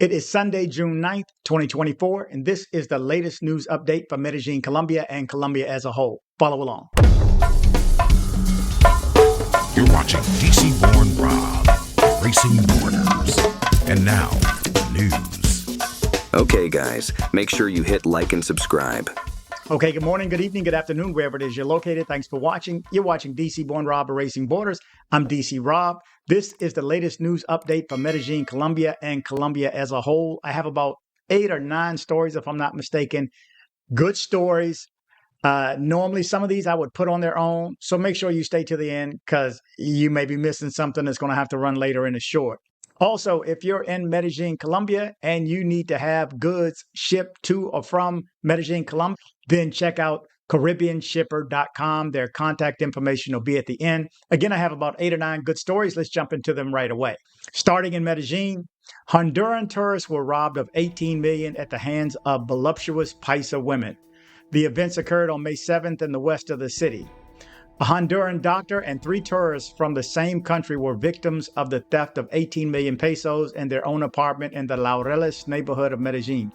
It is Sunday, June 9th, 2024, and this is the latest news update for Medellin Colombia and Colombia as a whole. Follow along. You're watching dcbornrob, Racing Borders. And now, news. Okay, guys, make sure you hit like and subscribe. Okay, good morning, good evening, good afternoon, wherever it is you're located. Thanks for watching. You're watching dcbornrob, Racing Borders. I'm DC Rob. This is the latest news update for Medellin Colombia and Colombia as a whole. I have about 8 or 9 stories, if I'm not mistaken. Good stories. Normally, some of these I would put on their own. So make sure you stay to the end because you may be missing something that's going to have to run later in the short. Also, if you're in Medellin, Colombia, and you need to have goods shipped to or from Medellin, Colombia, then check out CaribbeanShipper.com. Their contact information will be at the end. Again, I have about 8 or 9 good stories. Let's jump into them right away. Starting in Medellin, Honduran tourists were robbed of $18 million at the hands of voluptuous Paisa women. The events occurred on May 7th in the west of the city. A Honduran doctor and 3 tourists from the same country were victims of the theft of 18 million pesos in their own apartment in the Laureles neighborhood of Medellin.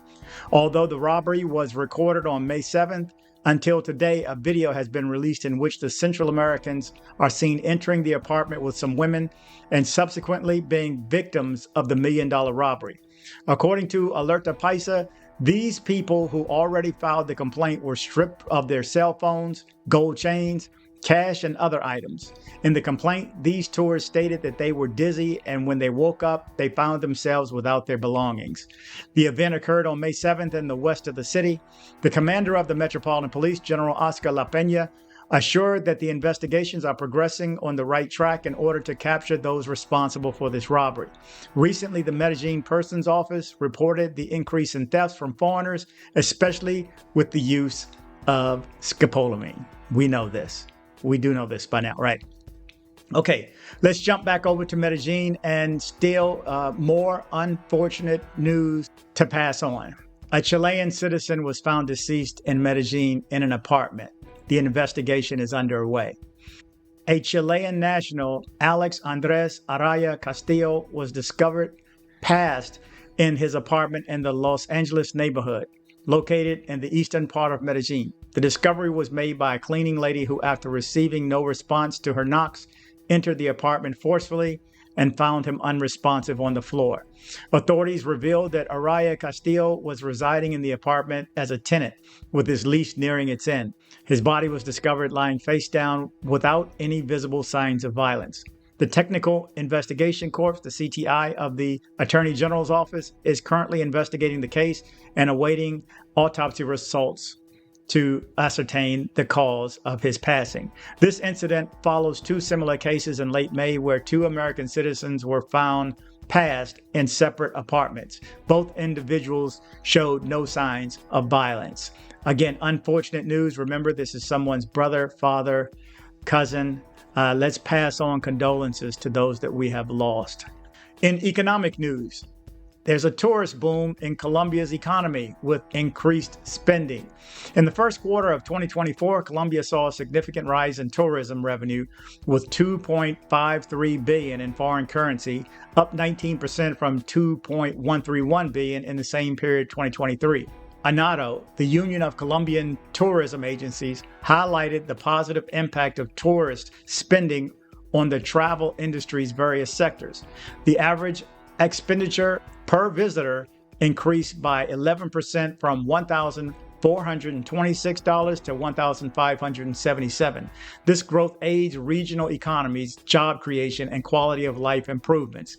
Although the robbery was recorded on May 7th, until today, a video has been released in which the Central Americans are seen entering the apartment with some women and subsequently being victims of the $1 million robbery. According to Alerta Paisa, these people who already filed the complaint were stripped of their cell phones, gold chains, cash, and other items. In the complaint, these tourists stated that they were dizzy, and when they woke up, they found themselves without their belongings. The event occurred on May 7th in the west of the city. The commander of the Metropolitan Police, General Oscar La Peña, assured that the investigations are progressing on the right track in order to capture those responsible for this robbery. Recently, the Medellin Persons Office reported the increase in thefts from foreigners, especially with the use of scopolamine. We know this. We do know this by now, right? Okay, let's jump back over to Medellin and still more unfortunate news to pass on. A Chilean citizen was found deceased in Medellin in an apartment. The investigation is underway. A Chilean national, Alex Andres Araya Castillo, was discovered passed in his apartment in the Los Angeles neighborhood, located in the eastern part of Medellin. The discovery was made by a cleaning lady who, after receiving no response to her knocks, entered the apartment forcefully and found him unresponsive on the floor. Authorities revealed that Araya Castillo was residing in the apartment as a tenant, with his lease nearing its end. His body was discovered lying face down without any visible signs of violence. The Technical Investigation Corps, the CTI of the Attorney General's office, is currently investigating the case and awaiting autopsy results to ascertain the cause of his passing. This incident follows 2 similar cases in late May where 2 American citizens were found passed in separate apartments. Both individuals showed no signs of violence. Again, unfortunate news. Remember, this is someone's brother, father, cousin. Let's pass on condolences to those that we have lost. In economic news, there's a tourist boom in Colombia's economy with increased spending. In the first quarter of 2024, Colombia saw a significant rise in tourism revenue with $2.53 billion in foreign currency, up 19% from $2.131 billion in the same period 2023. ANATO, the Union of Colombian Tourism Agencies, highlighted the positive impact of tourist spending on the travel industry's various sectors. The average expenditure per visitor increased by 11% from $1,426 to $1,577. This growth aids regional economies, job creation, and quality of life improvements.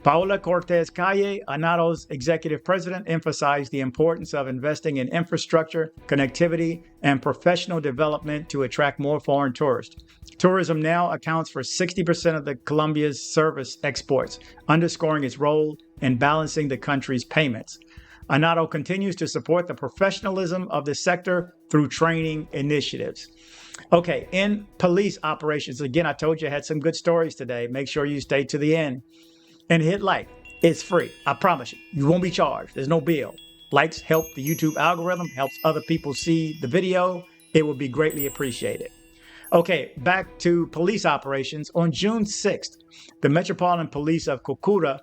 Paula Cortez Calle, ANATO's executive president, emphasized the importance of investing in infrastructure, connectivity, and professional development to attract more foreign tourists. Tourism now accounts for 60% of the Colombia's service exports, underscoring its role in balancing the country's payments. ANATO continues to support the professionalism of the sector through training initiatives. Okay, in police operations, again, I told you I had some good stories today. Make sure you stay to the end. And hit like. It's free. I promise you. You won't be charged. There's no bill. Likes help the YouTube algorithm, helps other people see the video. It would be greatly appreciated. Okay, back to police operations. On June 6th, the Metropolitan Police of Cúcuta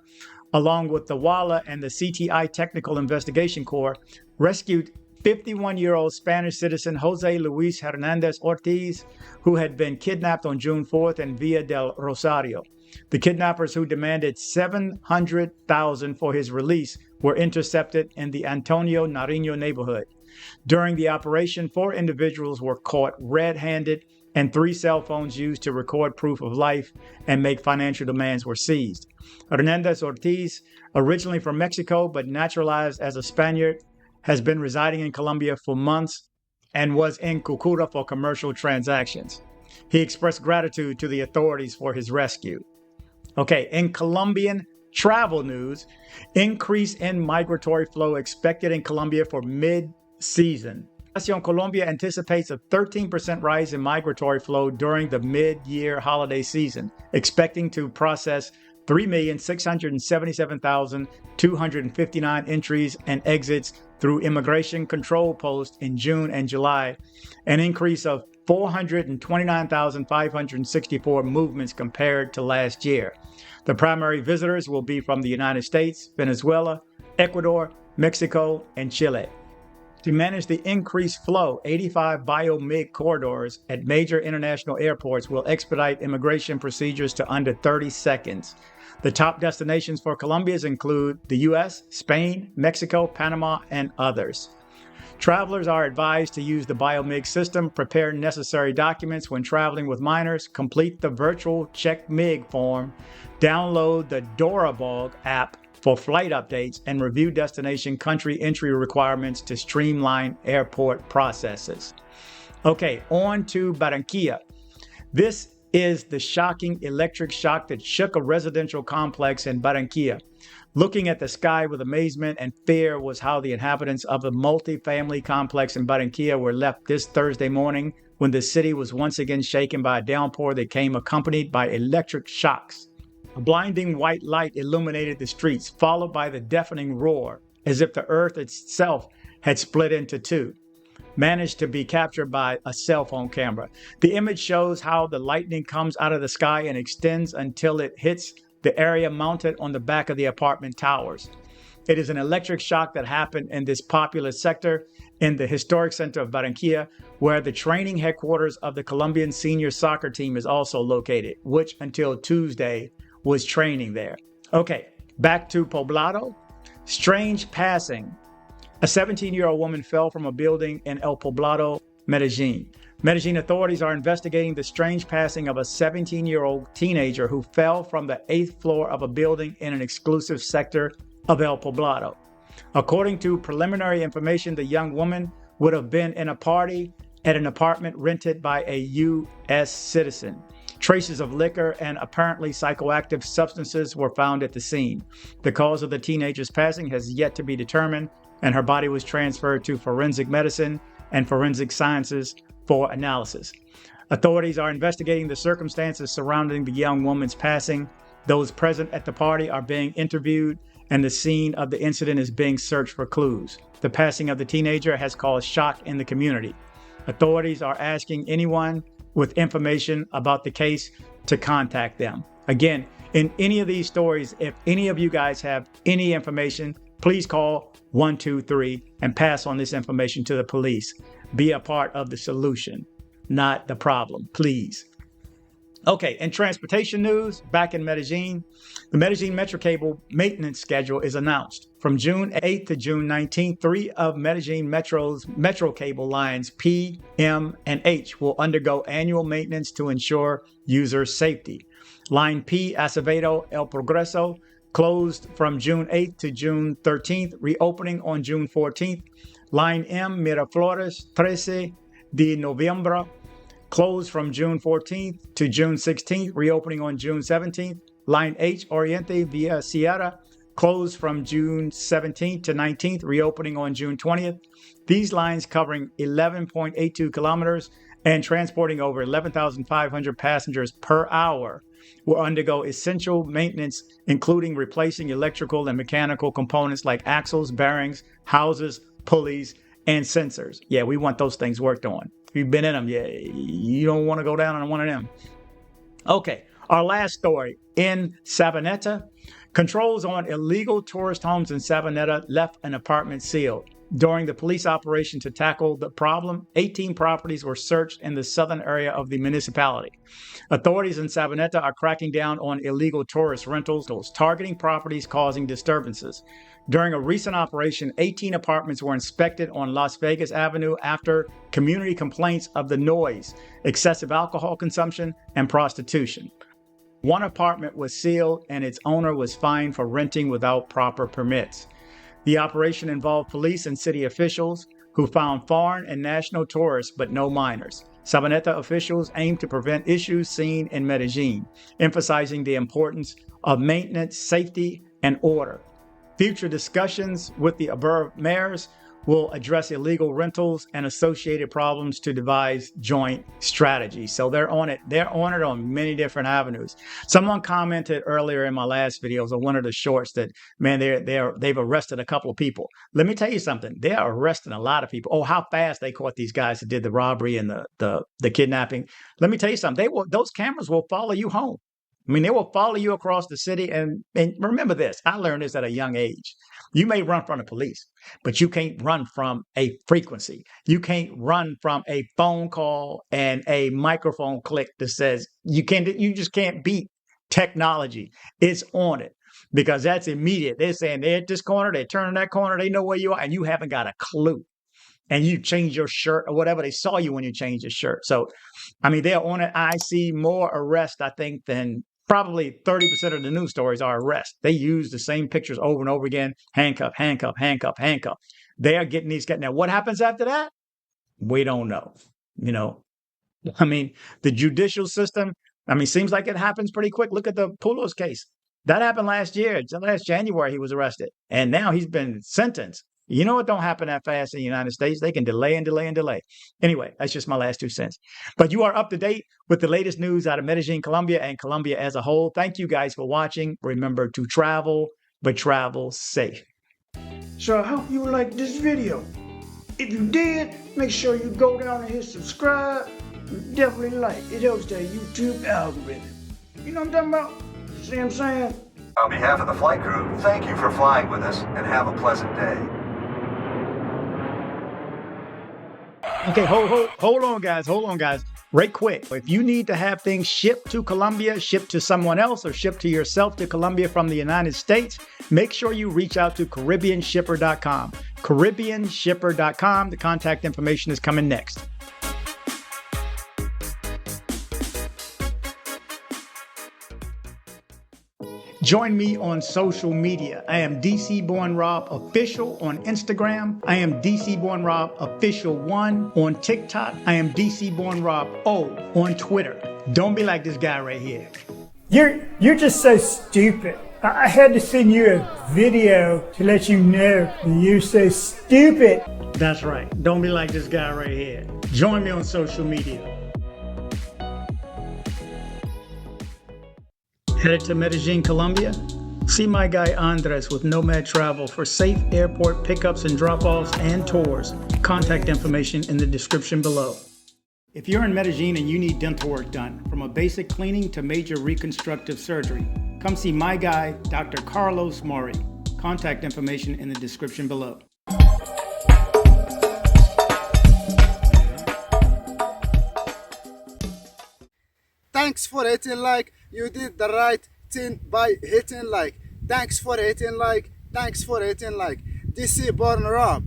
along with the WALA and the CTI Technical Investigation Corps, rescued 51-year-old Spanish citizen Jose Luis Hernandez Ortiz, who had been kidnapped on June 4th in Villa del Rosario. The kidnappers, who demanded $700,000 for his release, were intercepted in the Antonio Nariño neighborhood. During the operation, 4 individuals were caught red-handed, and 3 cell phones used to record proof of life and make financial demands were seized. Hernandez Ortiz, originally from Mexico but naturalized as a Spaniard, has been residing in Colombia for months and was in Cucuta for commercial transactions. He expressed gratitude to the authorities for his rescue. Okay, in Colombian travel news, increase in migratory flow expected in Colombia for mid-season. Medellin Colombia anticipates a 13% rise in migratory flow during the mid-year holiday season, expecting to process 3,677,259 entries and exits through immigration control posts in June and July, an increase of 429,564 movements compared to last year. The primary visitors will be from the United States, Venezuela, Ecuador, Mexico, and Chile. To manage the increased flow, 85 biomig corridors at major international airports will expedite immigration procedures to under 30 seconds. The top destinations for Colombians include the U.S., Spain, Mexico, Panama, and others. Travelers are advised to use the biomig system, prepare necessary documents when traveling with minors, complete the virtual Check MIG form, download the dcbornrob app for flight updates, and review destination country entry requirements to streamline airport processes. Okay, on to Barranquilla. This is the shocking electric shock that shook a residential complex in Barranquilla. Looking at the sky with amazement and fear was how the inhabitants of the multi-family complex in Barranquilla were left this Thursday morning, when the city was once again shaken by a downpour that came accompanied by electric shocks. A blinding white light illuminated the streets, followed by the deafening roar, as if the earth itself had split into two, managed to be captured by a cell phone camera. The image shows how the lightning comes out of the sky and extends until it hits the area mounted on the back of the apartment towers. It is an electric shock that happened in this populous sector in the historic center of Barranquilla, where the training headquarters of the Colombian senior soccer team is also located, which until Tuesday was training there. Okay, back to Poblado. Strange passing. A 17-year-old woman fell from a building in El Poblado, Medellin. Medellin authorities are investigating the strange passing of a 17-year-old teenager who fell from the 8th floor of a building in an exclusive sector of El Poblado. According to preliminary information, the young woman would have been in a party at an apartment rented by a U.S. citizen. Traces of liquor and apparently psychoactive substances were found at the scene. The cause of the teenager's passing has yet to be determined, and her body was transferred to forensic medicine and forensic sciences for analysis. Authorities are investigating the circumstances surrounding the young woman's passing. Those present at the party are being interviewed, and the scene of the incident is being searched for clues. The passing of the teenager has caused shock in the community. Authorities are asking anyone with information about the case to contact them. Again, in any of these stories, if any of you guys have any information, please call 123 and pass on this information to the police. Be a part of the solution, not the problem, please. Okay, in transportation news, back in Medellin, the Medellin Metro Cable maintenance schedule is announced. From June 8th to June 19th, 3 of Medellin Metro's Metro Cable lines P, M, and H will undergo annual maintenance to ensure user safety. Line P, Acevedo, El Progreso, closed from June 8th to June 13th, reopening on June 14th. Line M, Miraflores, 13 de Noviembre, closed from June 14th to June 16th, reopening on June 17th. Line H, Oriente via Sierra, closed from June 17th to 19th, reopening on June 20th. These lines, covering 11.82 kilometers and transporting over 11,500 passengers per hour, will undergo essential maintenance, including replacing electrical and mechanical components like axles, bearings, houses, pulleys, and sensors. Yeah, we want those things worked on. If you've been in them, yeah, you don't want to go down on one of them. Okay, our last story. In Sabaneta, Controls on illegal tourist homes in Sabaneta left an apartment sealed. During the police operation to tackle the problem, 18 properties were searched in the southern area of the municipality. Authorities in Sabaneta are cracking down on illegal tourist rentals, targeting properties causing disturbances. During a recent operation, 18 apartments were inspected on Las Vegas Avenue after community complaints of the noise, excessive alcohol consumption, and prostitution. One apartment was sealed and its owner was fined for renting without proper permits. The operation involved police and city officials who found foreign and national tourists but no minors. Sabaneta officials aim to prevent issues seen in Medellin, emphasizing the importance of maintenance, safety, and order. Future discussions with the borough mayors will address illegal rentals and associated problems to devise joint strategies. So they're on it. They're on it on many different avenues. Someone commented earlier in my last videos on one of the shorts that, man, they've arrested a couple of people. Let me tell you something. They're arresting a lot of people. Oh, how fast they caught these guys that did the robbery and the kidnapping. Let me tell you something. Those cameras will follow you home. I mean, they will follow you across the city. And remember this, I learned this at a young age. You may run from the police, but you can't run from a frequency. You can't run from a phone call and a microphone click that says you just can't beat technology. It's on it because that's immediate. They're saying they're at this corner, they're turning that corner, they know where you are, and you haven't got a clue. And you change your shirt or whatever. They saw you when you changed your shirt. So, I mean, they're on it. I see more arrests, I think, than probably 30% of the news stories are arrests. They use the same pictures over and over again. Handcuff, handcuff, handcuff, handcuff. They are getting these guys. Now, what happens after that? We don't know. You know, I mean, the judicial system, I mean, seems like it happens pretty quick. Look at the Pulos case. That happened last year. Last January, he was arrested. And now he's been sentenced. You know it don't happen that fast in the United States. They can delay and delay and delay. Anyway, that's just my last 2 cents. But you are up to date with the latest news out of Medellin, Colombia, and Colombia as a whole. Thank you guys for watching. Remember to travel, but travel safe. So I hope you liked this video. If you did, make sure you go down and hit subscribe. And definitely like. It helps that YouTube algorithm. You know what I'm talking about? See what I'm saying? On behalf of the flight crew, thank you for flying with us and have a pleasant day. Okay, hold on, guys. Hold on, guys. Right quick. If you need to have things shipped to Colombia, shipped to someone else, or shipped to yourself to Colombia from the United States, make sure you reach out to CaribbeanShipper.com. CaribbeanShipper.com. The contact information is coming next. Join me on social media. I am dcbornrob official on Instagram. I am dcbornrob official 1 on TikTok. I am dcbornrob O on Twitter. Don't be like this guy right here. You're just so stupid. I had to send you a video to let you know you're so stupid. That's right. Don't be like this guy right here. Join me on social media. Headed to Medellin, Colombia? See my guy Andres with Nomad Travel for safe airport pickups and drop-offs and tours. Contact information in the description below. If you're in Medellin and you need dental work done, from a basic cleaning to major reconstructive surgery, come see my guy, Dr. Carlos Mori. Contact information in the description below. Thanks for hitting like. You did the right thing by hitting like. Thanks for hitting like. Thanks for hitting like. DC Born Rob.